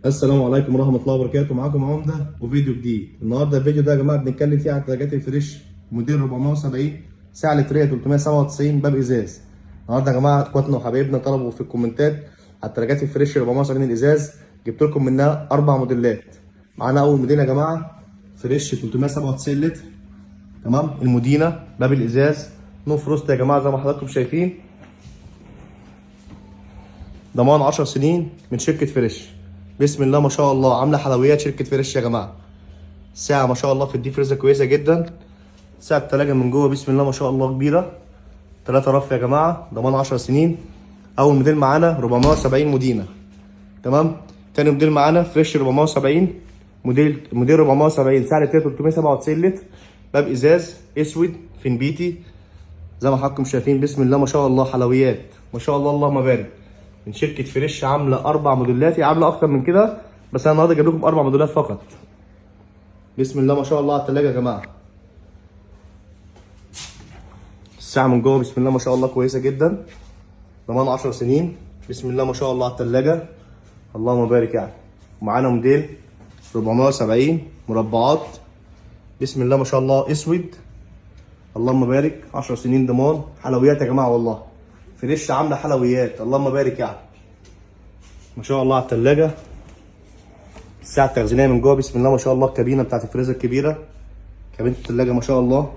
السلام عليكم ورحمة الله وبركاته. معاكم عمدة وفيديو جديد. النهارده الفيديو ده يا جماعة بنتكلم فيه على الثلاجات الفريش موديل 470 سعة لترية 397 باب ازاز. النهارده يا جماعة اخواتنا وحبايبنا طلبوا في الكومنتات على الثلاجات الفريش 470 الازاز، جبت لكم منها 4 موديلات. معانا أول موديل يا جماعة فريش 397 لتر، تمام، المودينا باب الازاز نو فروست يا جماعة زي ما حضراتكم شايفين، ضمان 10 سنين من شركة فريش. بسم الله ما شاء الله، عامله حلويات شركه فريش يا جماعه. ساعه ما شاء الله في الديب فريزر كويسه جدا. ساعه التلاجه من جوه بسم الله ما شاء الله كبيره، 3 رف يا جماعه، ضمان 10 سنين. اول موديل معانا 470 مودينا، تمام. تاني موديل معانا فريش 470 موديل 470 سعر 397 لتر، باب ازاز اسود فنبيتي زي ما حضراتكم شايفين. بسم الله ما شاء الله حلويات ما شاء الله اللهم بارك، من شركة فريش. عاملة 4 موديلات، هي عاملة أكتر من كده بس أنا النهارده جايب لكم 4 موديلات فقط. بسم الله ما شاء الله على التلاجة يا جماعة. الساعة من جوه بسم الله ما شاء الله كويسة جدا، ضمان 10 سنين. بسم الله ما شاء الله على التلاجة اللهم بارك يعني. ومعانا موديل 470 مربعات، بسم الله ما شاء الله اسود اللهم بارك، 10 سنين ضمان. حلويات يا جماعة والله، فريش عامله حلويات اللهم بارك يعني. ما شاء الله على التلاجة. الساعة التخزينية من جوه بسم الله ما شاء الله، الكابينة بتاعت الفريزر الكبيرة، كابينة التلاجة ما شاء الله.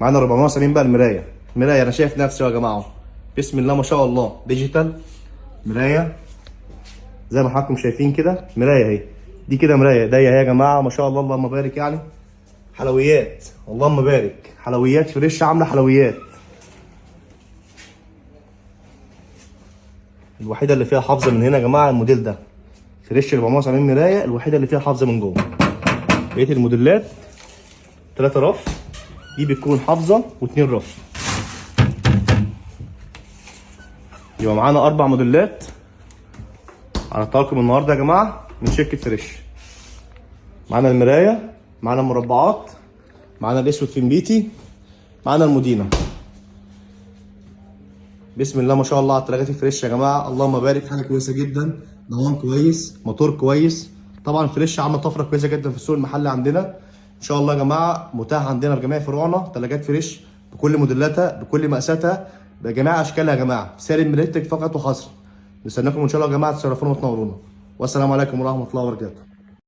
معانا 470 بقى المراية أنا شايف نفسي يا جماعة. بسم الله ما شاء الله ديجيتال مراية زي ما حضراتكم شايفين كده، مراية اهي، دي كده مراية ايديا اهي يا جماعة ما شاء الله اللهم بارك يعني. حلويات اللهم بارك، حلويات فريش عاملة حلويات. الوحيده اللي فيها حافظه من هنا يا جماعه الموديل ده فريش 470 مرايه، الوحيده اللي فيها حافظه من جوه. بقيه الموديلات 3 رف، دي بتكون حافظه و2 رف. يبقى معانا 4 موديلات على طاقم النهارده يا جماعه من شركه فريش. معانا المرايه، معانا المربعات، معانا الاسود فنبيتي، معانا المودينا. بسم الله ما شاء الله على التلاجات الفريش يا جماعه اللهم بارك، حاجه كويسه جدا، ضمان كويس، موتور كويس. طبعا فريش عامله طفره كويسه جدا في السوق المحلي عندنا. ان شاء الله يا جماعه متاح عندنا بجميع فروعنا تلاجات فريش بكل موديلاتها بكل مقاساتها بجميع اشكالها يا جماعه، سعر الملتك فقط وحصر. نستناكم ان شاء الله يا جماعه، تشرفونا وتنورونا. والسلام عليكم ورحمه الله وبركاته.